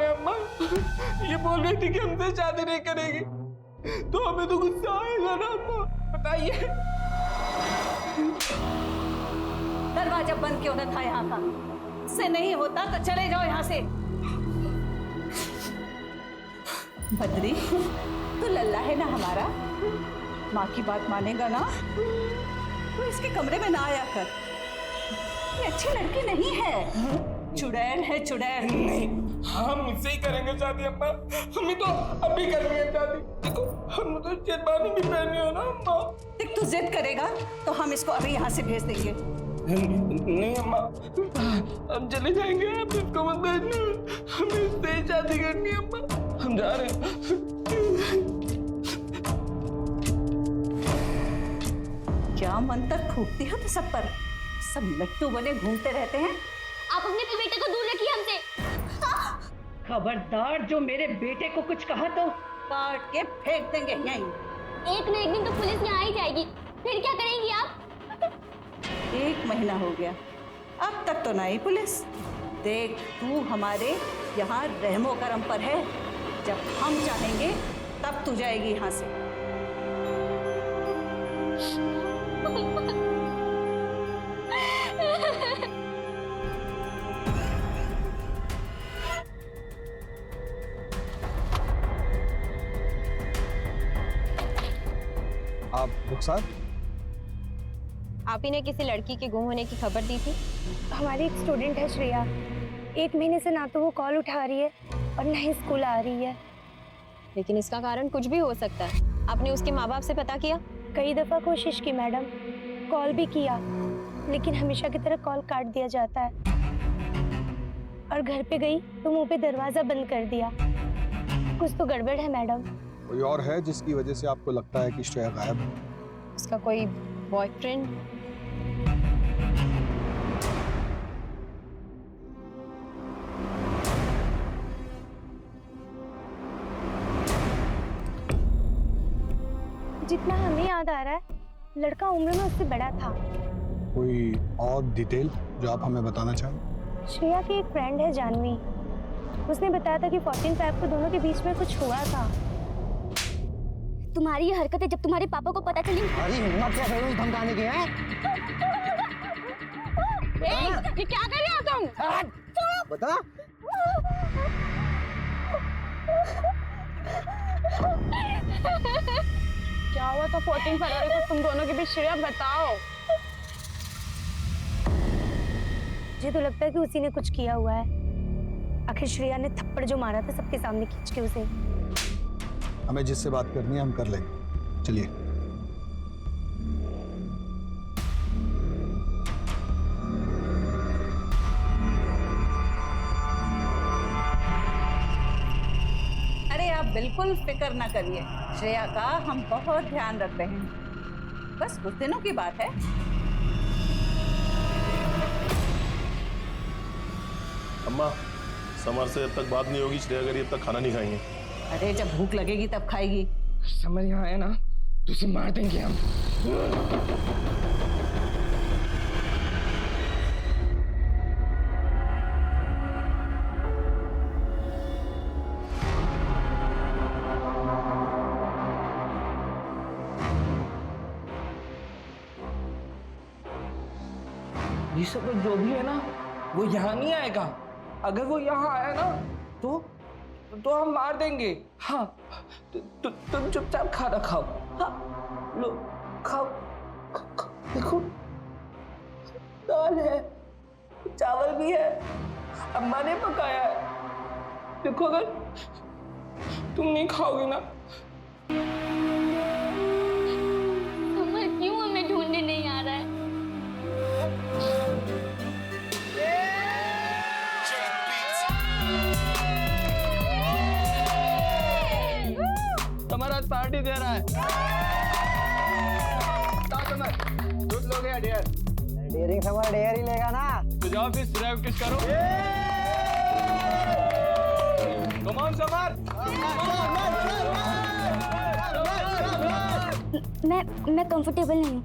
हमें अम्मा ये बोल रही थी कि हमसे शादी नहीं करेगी, तो हमें तो गुस्सा आएगा ना अम्मा, बताइए। दरवाजा बंद क्यों न था यहाँ का? इससे नहीं होता तो चले जाओ यहाँ से। बद्री, तू लल्ला है ना हमारा, माँ की बात मानेगा ना? तू इसके कमरे में ना आया कर, ये अच्छी लड़की नहीं है, चुड़ैल है चुड़ैल। नहीं, हम इससे ही करेंगे शादी अम्मा, हमें तो अभी करनी है शादी। देखो हम तो शेरवानी भी पहनी हो ना अम्मा। देख तू जिद करेगा तो हम इसको अभी यहाँ से भेज देंगे। नहीं अम्मा, हम चले जाएंगे, आप इसको मत भेजना, हमें इससे ही शादी करनी है अम्मा, हम जा रहे हैं। क्या मंतर फूटती हो तो सब पर, सब लट्टू बने घूमते रहते हैं। आप अपने बेटे को दूर रखिए हमसे। खबरदार, जो मेरे बेटे को कुछ कहा तो काट के फेंक देंगे यहीं। एक न एक दिन तो पुलिस यहाँ आ ही जाएगी, फिर क्या करेंगी आप? 1 महीना हो गया, अब तक तो नहीं पुलिस। देख तू हमारे यहाँ रहमो करम पर है, जब हम चाहेंगे तब तू जाएगी यहाँ से। आप रुखसार? आप ही ने किसी लड़की के गुम होने की खबर दी थी? हमारी एक स्टूडेंट है श्रेया, 1 महीने से ना तो वो कॉल उठा रही है और ना ही स्कूल आ रही है। लेकिन इसका कारण कुछ भी हो सकता है। आपने उसके माँ बाप से पता किया? कई दफा कोशिश की मैडम, कॉल भी किया, लेकिन हमेशा की तरह कॉल काट दिया जाता है। और घर पे गई तो मुंह पे दरवाजा बंद कर दिया। कुछ तो गड़बड़ है मैडम। कोई और है जिसकी वजह से आपको लगता है कि श्रेया गायब है? उसका कोई बॉयफ्रेंड? जितना हमें याद आ रहा है, लड़का उम्र में उससे बड़ा था। कोई और डिटेल जो आप हमें बताना चाहें? श्रेया की एक फ्रेंड है जानवी, उसने बताया था कि 14/5 को दोनों के बीच में कुछ हुआ था। तुम्हारी ये हरकतें जब तुम्हारे पापा को पता चली। अरे हिम्मत कैसे हुई धमकाने की है? ये क्या कर रहे हो तुम? बता। क्या हुआ था 14 फरवरी को तुम दोनों के बीच श्रेया, बताओ। मुझे तो लगता है कि उसी ने कुछ किया हुआ है। आखिर श्रेया ने थप्पड़ जो मारा था सबके सामने खींच के उसे। हमें जिससे बात करनी है हम कर लेंगे, चलिए। अरे आप बिल्कुल फिक्र ना करिए, श्रेया का हम बहुत ध्यान रख रहे हैं, बस कुछ दिनों की बात है। अम्मा, समर से जब तक बात नहीं होगी, श्रेया अगर जब तक खाना नहीं खाएंगे। अरे जब भूख लगेगी तब खाएगी। समझ यहाँ आया ना, तो उसे मार देंगे हम। ये सब जो भी है ना, वो यहाँ नहीं आएगा। अगर वो यहाँ आया ना तो हम मार देंगे। हाँ, तुम चुपचाप खाना खाओ। हाँ, लो खाओ। देखो दाल है, चावल भी है, अम्मा ने पकाया है। देखो अगर तुम नहीं खाओगे ना। समर क्यों हमें ढूंढने नहीं आ रहा है? तुम्हारा पार्टी दे रहा है। दूध लोगे या डेयर? डेयरिंग समर डेयर ही लेगा ना। तो जाओ फिर ड्राइव किस करो। Come on Samar. मैं कंफर्टेबल नहीं हूँ।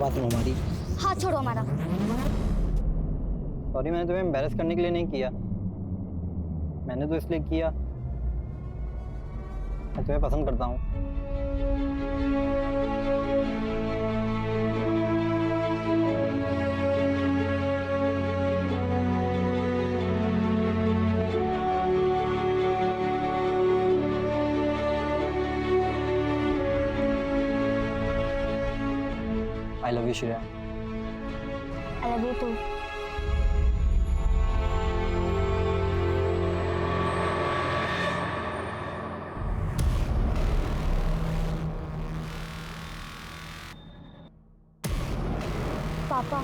बात तुम हमारी। हाथ छोड़ो हमारा। सॉरी, मैंने तुम्हें एम्बैरेस करने के लिए नहीं किया, मैंने तो इसलिए किया मैं तुम्हें पसंद करता हूँ। I love you Shreya. I love you too. पापा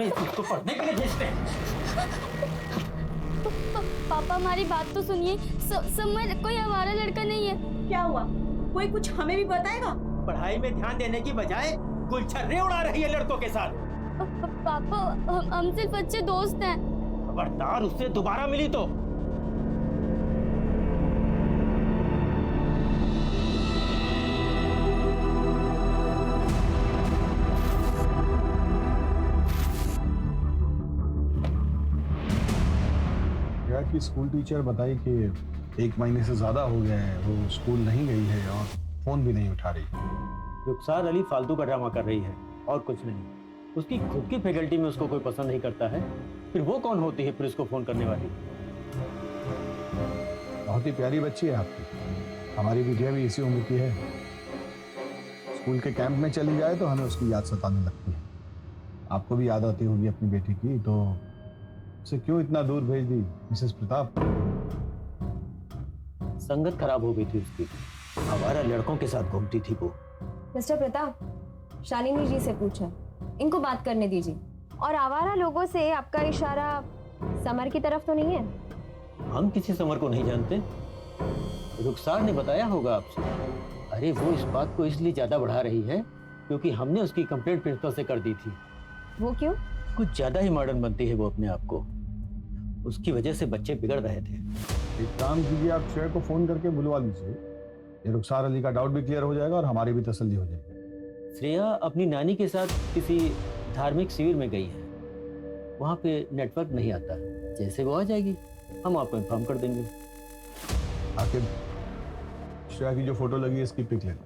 इसको पढ़ने के लिए भेजते हैं। पापा हमारी बात तो सुनिए। समर कोई आवारा लड़का नहीं है। क्या हुआ? कोई कुछ हमें भी बताएगा? पढ़ाई में ध्यान देने की बजाय गुलछर्रे उड़ा रही है लड़कों के साथ। पापा हम सिर्फ अच्छे दोस्त हैं। खबरदार उससे दोबारा मिली तो। की स्कूल टीचर बताई कि 1 महीने से ज्यादा हो गया है वो स्कूल नहीं गई है और फोन भी नहीं उठा रही। रुखसार अली फालतू का ड्रामा कर रही है और कुछ नहीं। उसकी खुद की फैकल्टी में उसको कोई पसंद नहीं करता है, फिर वो कौन होती है फिर उसको फोन करने वाली? बहुत ही प्यारी बच्ची है आपकी, हमारी बिटिया भी इसी उम्र की है। स्कूल के कैंप में चली जाए तो हमें उसकी याद सताने लगती है। आपको भी याद आती होगी अपनी बेटी की, तो उसे क्यों इतना दूर भेज दी मिसेस प्रताप? संगत खराब हो गई थी उसकी, हमारा लड़कों के साथ घूमती थी वो। मिस्टर प्रताप, शालिनी जी से पूछा, इनको बात करने दीजिए। और आवारा लोगों से आपका इशारा समर की तरफ तो नहीं है? हम किसी समर को नहीं जानते, रुखसार ने बताया होगा आपसे। अरे वो इस बात को इसलिए ज्यादा बढ़ा रही है क्योंकि हमने उसकी कंप्लेंट प्रिंसिपल से कर दी थी। वो क्यों? कुछ ज्यादा ही मॉडर्न बनती है वो अपने आप को, उसकी वजह से बच्चे बिगड़ रहे थे। एक काम कीजिए, आप श्रेया को फोन करके बुलवा लीजिए, ये रुखसार अली का डाउट भी क्लियर हो जाएगा और हमारी भी तसल्ली हो जाएगी। श्रेया अपनी नानी के साथ किसी धार्मिक शिविर में गई है, वहाँ पे नेटवर्क नहीं आता, जैसे वो आ जाएगी हम आपको इन्फॉर्म कर देंगे। आखिर श्रेया की जो फोटो लगी है इसकी पिक लेना।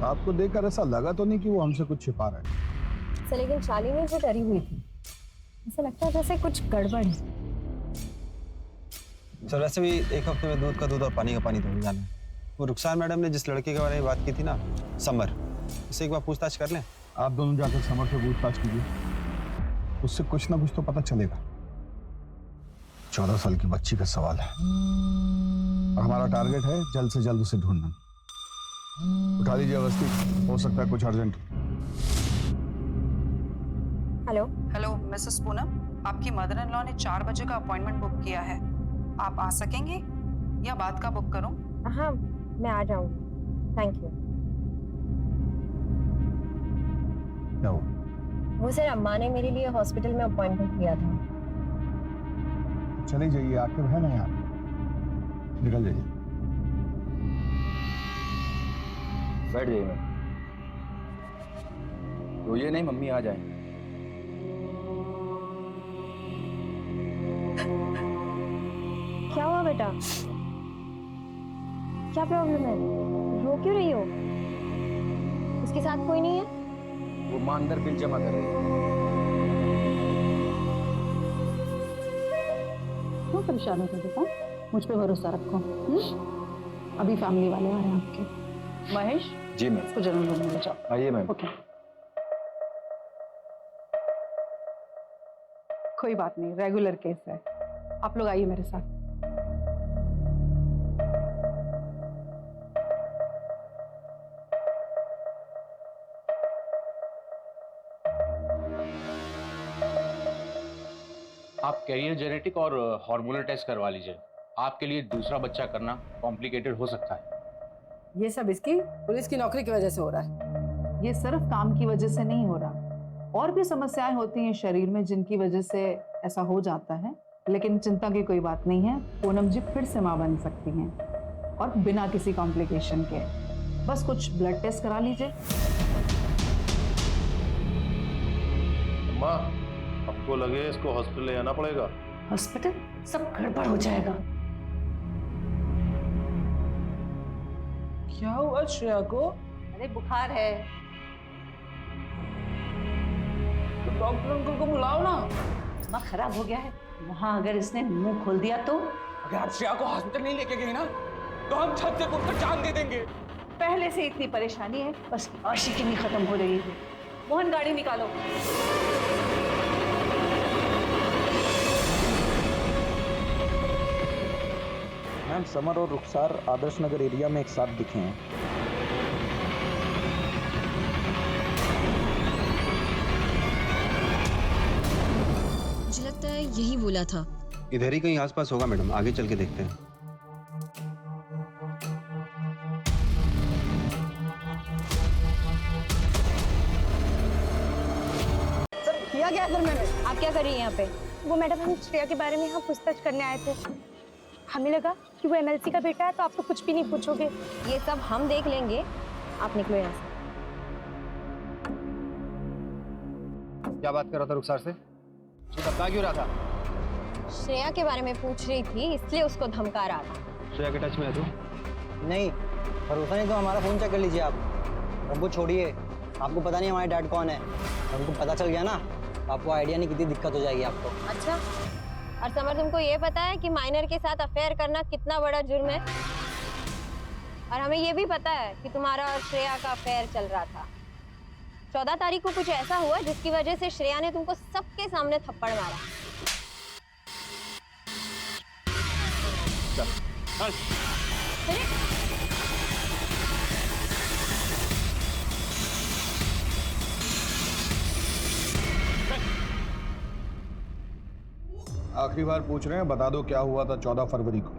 आपको देखकर ऐसा लगा तो नहीं कि वो हमसे कुछ छिपा रहा है? सर लेकिन शालिनी जो डरी हुई थी, ऐसा लगता है जैसे कुछ गड़बड़ है। सर वैसे भी एक हफ्ते में दूध का दूध और पानी का पानी तो हो जाना है। वो रुखसार मैडम ने जिस लड़के के बारे में बात की थी ना, समर, इससे एक बार पूछताछ कर लें। आप दोनों जाकर समर से पूछताछ कीजिए, उससे कुछ ना कुछ तो पता चलेगा। 14 साल की बच्ची का सवाल है और हमारा टारगेट है जल्द से जल्द उसे ढूंढना। उठा लीजिए अवस्थी, हो सकता है कुछ urgent. Hello hello Mrs Poonam, आपकी मदर इन लॉ ने 4 बजे का अपॉइंटमेंट बुक किया है। आप आ सकेंगे या बाद का बुक करूं? हाँ मैं आ जाऊंगी, थैंक यू। क्या हुआ? वो सर अम्मा ने मेरे लिए हॉस्पिटल में अपॉइंटमेंट किया था। चली जाइए, आखिर है ना यार, निकल जाइए। बैठ जाइए मैम, रोइए नहीं, मम्मी आ जाए। क्या हुआ बेटा? क्या प्रॉब्लम है? रो क्यों रही हो? उसके साथ कोई नहीं है? वो मां अंदर बिल जमा कर रही है। क्यों परेशान होते बेटा? मुझ पे भरोसा रखो। अभी फैमिली वाले आ रहे हैं आपके। महेश जी मैम। इसको जनरल रूम में ले जाओ। आइए मैम। ओके, कोई बात नहीं, रेगुलर केस है। आप लोग आइए मेरे साथ। आप कैरियर जेनेटिक और हार्मोनल टेस्ट करवा लीजिए। आपके लिए दूसरा बच्चा करना कॉम्प्लिकेटेड हो सकता है। ये सब इसकी पुलिस की नौकरी की वजह से हो रहा है। ये सिर्फ काम की वजह से नहीं हो रहा, और भी समस्याएं होती हैं शरीर में जिनकी वजह से ऐसा हो जाता है। लेकिन चिंता की कोई बात नहीं है, पूनम जी फिर से माँ बन सकती हैं और बिना किसी कॉम्प्लिकेशन के। बस कुछ ब्लड टेस्ट करा लीजिए। अम्मा, आपको लगे इसको हॉस्पिटल ले जाना पड़ेगा? हॉस्पिटल? सब गड़बड़ हो जाएगा। क्या हुआ श्रेया को? अरे बुखार है। तो डॉक्टर अंकल को बुलाओ ना। दिमाग खराब हो गया है, वहां अगर इसने मुंह खोल दिया तो? अगर आप श्रेया को हॉस्पिटल नहीं लेके गए ना तो हम छत से कूदकर जान दे देंगे। पहले से इतनी परेशानी है, बस आशिकी नहीं खत्म हो रही है। मोहन गाड़ी निकालो। मैम, समर और रुखसार आदर्श नगर एरिया में एक साथ दिखे हैं। मुझे लगता है यही बोला था। इधर ही कहीं आसपास होगा मैडम, आगे चल के देखते हैं। किया क्या सर मैंने? आप क्या कर रही हैं यहाँ पे? वो मैडम, हम श्रेया के बारे में यहाँ पूछताछ करने आए थे। हमें लगा कि वो एमएलसी का बेटा है, तो आप तो कुछ भी नहीं पूछोगे। ये सब हम देख लेंगे, आप निकलो यहाँ से। क्या बात कर रहा था रुखसार से? धमका क्यों रहा था? श्रेया के बारे में पूछ रही थी, इसलिए उसको धमका रहा था। श्रेया के टच में है तू? नहीं, भरोसा नहीं तो हमारा फोन चेक कर लीजिए आप। अब वो छोड़िए, आपको पता नहीं हमारे डैड कौन है। हमको पता चल गया ना, आपको आइडिया नहीं कितनी दिक्कत हो जाएगी आपको। अच्छा, और समर तुमको ये पता है कि माइनर के साथ अफेयर करना कितना बड़ा जुर्म है? और हमें ये भी पता है कि तुम्हारा और श्रेया का अफेयर चल रहा था। 14 तारीख को कुछ ऐसा हुआ जिसकी वजह से श्रेया ने तुमको सबके सामने थप्पड़ मारा। आखिरी बार पूछ रहे हैं, बता दो क्या हुआ था 14 फरवरी को,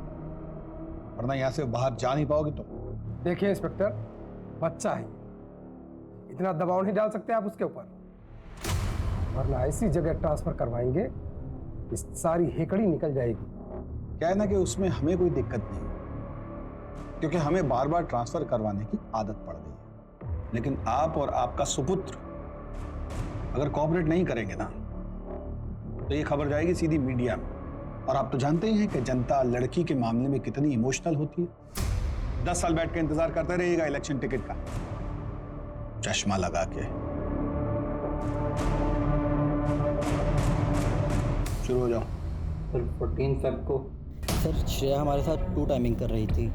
वरना यहाँ से बाहर जा नहीं पाओगे तो। देखिए इंस्पेक्टर, बच्चा है, इतना दबाव नहीं डाल सकते आप उसके ऊपर, वरना ऐसी जगह ट्रांसफर करवाएंगे इस सारी हेकड़ी निकल जाएगी। क्या है ना कि उसमें हमें कोई दिक्कत नहीं, क्योंकि हमें बार बार ट्रांसफर करवाने की आदत पड़ गई है। लेकिन आप और आपका सुपुत्र अगर कोऑपरेट नहीं करेंगे ना तो ये खबर जाएगी सीधी मीडिया में, और आप तो जानते ही हैं कि जनता लड़की के मामले में कितनी इमोशनल होती है। 10 साल बैठ के इंतजार करते रहिएगा इलेक्शन टिकट का, चश्मा लगा के। शुरू हो जाओ। सर 14 फेब को सर श्रेया हमारे साथ 2 टाइमिंग कर रही थी।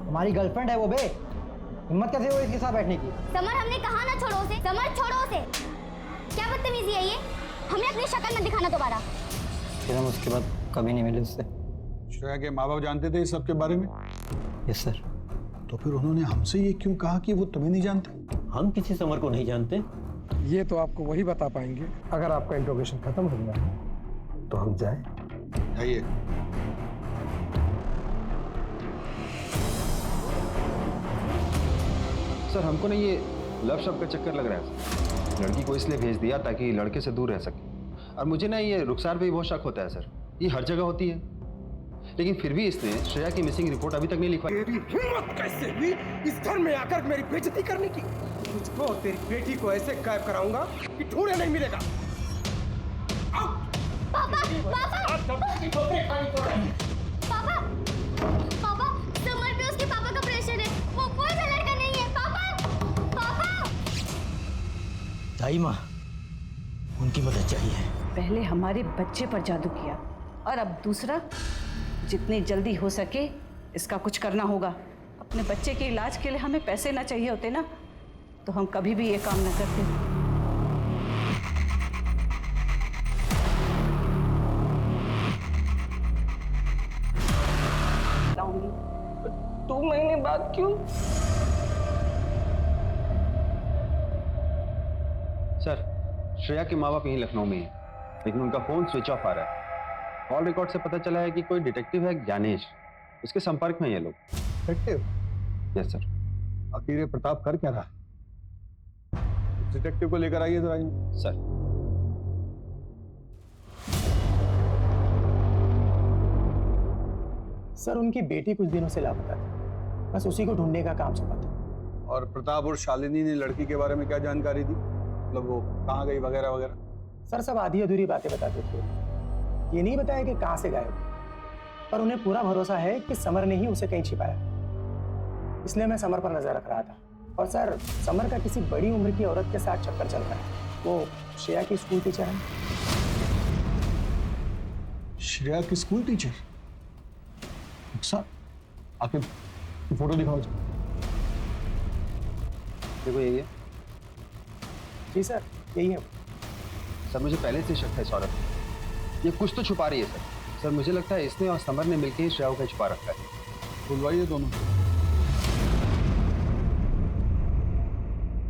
हमारी गर्लफ्रेंड है वो बे, हिम्मत कैसे हुई इसके साथ बैठने की? समर, हमने कहा ना छोड़ो उसे। समर, छोड़ो उसे। क्या बदतमीजी है ये? हमें अपनी शक्ल मत दिखाना दोबारा। फिर हम उसके बाद कभी नहीं मिले उससे। श्रेया के माँ बाप जानते थे इस सब के बारे में? Yes sir. तो फिर उन्होंने हमसे ये क्यों कहा कि वो तुम्हें नहीं जानते? हम किसी समर को नहीं जानते। ये तो आपको वही बता पाएंगे अगर आपका इंट्रोगेशन खत्म हो गया तो हम जाएं। जाइए। सर हमको ना ये लव शब्द का चक्कर लग रहा है। लड़की को इसलिए भेज दिया ताकि लड़के से दूर रह सके, और मुझे ना ये रुखसार पे भी बहुत शक होता है सर। ये हर जगह होती है, लेकिन फिर भी इसने श्रेया की मिसिंग रिपोर्ट अभी तक नहीं लिखवाई। तेरी हिम्मत कैसे हुई इस घर में आकर मेरी बेइज्जती करने की? तुझको और तेरी बेटी को ऐसे गायब कराऊंगा कि ढूंढे नहीं मिलेगा। पापा, समर पे उसके पापा का प्रेशर है। वो कोई सा लड़का नहीं है। पापा। ताई माँ, उनकी मदद चाहिए। पहले हमारे बच्चे पर जादू किया, और अब दूसरा। जितनी जल्दी हो सके इसका कुछ करना होगा। अपने बच्चे के इलाज के लिए हमें पैसे ना चाहिए होते ना, तो हम कभी भी ये काम न करते। दो महीने बाद क्यों? सर श्रेया के माँ बाप यहीं लखनऊ में हैं, लेकिन उनका फोन स्विच ऑफ आ रहा है। कॉल रिकॉर्ड से पता चला है कि कोई डिटेक्टिव है ज्ञानेश, उसके संपर्क में ये लोग। डिटेक्टिव? Yes sir. आखिर ये प्रताप कर क्या रहा? डिटेक्टिव को लेकर आइए जरा। सर सर उनकी बेटी कुछ दिनों से लापता थी, बस उसी को ढूंढने का काम चला था। और प्रताप और शालिनी ने लड़की के बारे में क्या जानकारी दी, मतलब वो कहाँ गई वगैरह वगैरह? सर सब आधी अधूरी बातें बताते थे, ये नहीं बताया कि कहाँ से गायब, पर उन्हें पूरा भरोसा है कि समर ने ही उसे कहीं छिपाया। इसलिए मैं समर पर नजर रख रहा था। और सर समर का किसी बड़ी उम्र की औरत के साथ चक्कर चल रहा है, वो श्रेया की स्कूल टीचर है। श्रेया की स्कूल टीचर? सर आके फोटो दिखाओ। देखो यही है। जी सर यही है। सर मुझे पहले से शक है इस औरत में, ये कुछ तो छुपा रही है सर। सर मुझे लगता है इसने और समर ने मिलकर ही श्रेया को छुपा रखा है। बुलवाइए दोनों।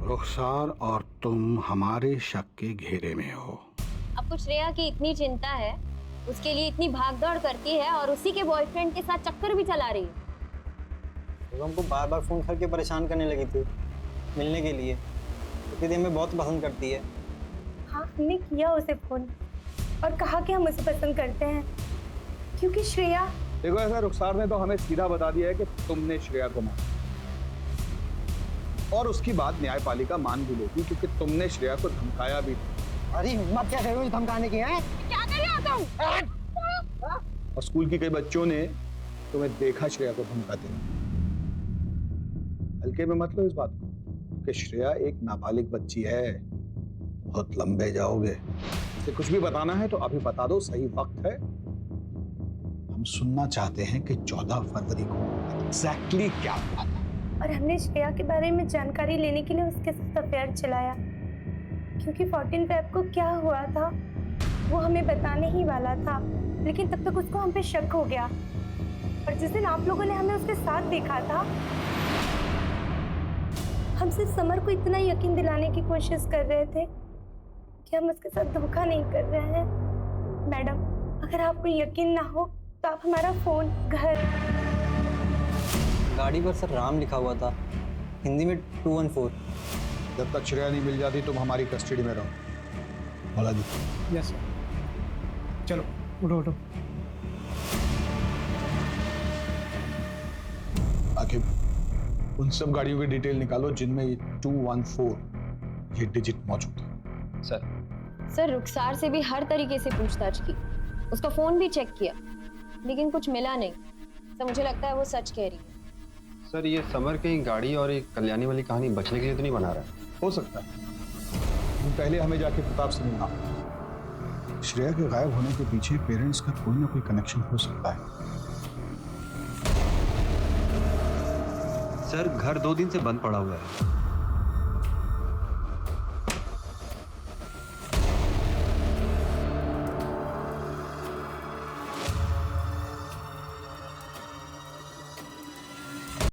रुखसार और तुम हमारे शक के घेरे में हो। आपको श्रेया की इतनी चिंता है, उसके लिए इतनी भागदौड़ करती है और उसी के बॉयफ्रेंड के साथ चक्कर भी चला रही है। वो हमको बार बार फोन करके परेशान करने लगी थी मिलने के लिए, क्योंकि हमें बहुत पसंद करती है। हाँ हमने किया उसे फोन और कहा कि हम उसे पसंद करते हैं, क्योंकि श्रेया। देखो ऐसा रुखसार ने तो हमें सीधा बता दिया है कि तुमने श्रेया को मारा, और उसकी बात न्यायपालिका मान भी लेगी क्योंकि तुमने श्रेया को धमकाया भी। अरे हिम्मत क्या करो धमकाने की है? क्या कर रहे हो तुम? और स्कूल के कई बच्चों ने तुम्हें देखा श्रेया को धमकाते। हल्के में मत लो इस बात को कि श्रेया एक नाबालिग बच्ची है, बहुत लंबे जाओगे। इसे कुछ भी बताना है तो अभी बता दो, सही वक्त है। हम सुनना चाहते हैं कि 14 फरवरी को एग्जैक्टली क्या हुआ था। और हमने श्रेया के बारे में जानकारी लेने के लिए उसके साथ अफेयर चलाया, क्योंकि 14 फेब को क्या हुआ था वो हमें बताने ही वाला था, लेकिन तब तक उसको हम पे शक हो गया। और जिस दिन आप लोगों ने हमें उसके साथ देखा था, हम सिर्फ समर को इतना यकीन दिलाने की कोशिश कर रहे थे कि हम उसके साथ धोखा नहीं कर रहे हैं। मैडम अगर आपको यकीन ना हो तो आप हमारा फोन, घर। गाड़ी पर सर राम लिखा हुआ था, हिंदी में 214। जब तक श्रेया नहीं मिल जाती तुम हमारी कस्टडी में रहो। बोला जी। Yes sir. चलो उठो उठो। आखिर उन सब गाड़ियों की डिटेल निकालो जिनमें ये 214 ये डिजिट मौजूद है। सर रुखसार से भी हर तरीके से पूछताछ की, उसका फोन भी चेक किया, लेकिन कुछ मिला नहीं। सर मुझे लगता है वो सच कह रही है। सर ये समर कहीं गाड़ी और एक कल्याणी वाली कहानी बचने के लिए तो नहीं बना रहा है? हो सकता है, पहले हमें जाके प्रताप से मिलना। श्रेया के गायब होने के पीछे पेरेंट्स का कोई ना कोई कनेक्शन हो सकता है। सर घर 2 दिन से बंद पड़ा हुआ है,